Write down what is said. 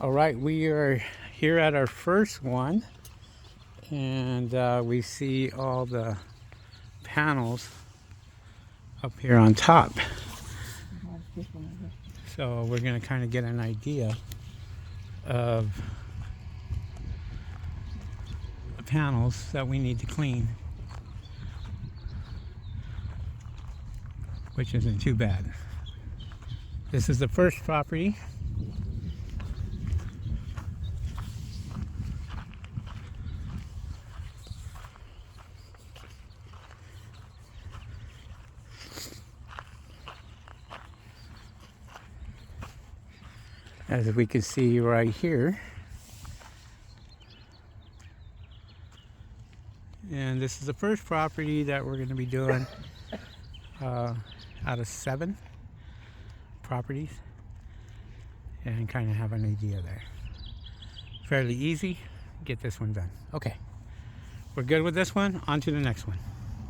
All right, we are here at our first one, and we see all the panels up here on top. So we're going to kind of get an idea of the panels that we need to clean, which isn't too bad. This is the first property. As we can see right here. And this is the first property that we're going to be doing out of 7 properties, and kind of have an idea there. Fairly easy. Get this one done. Okay, we're good with this one. On to the next one.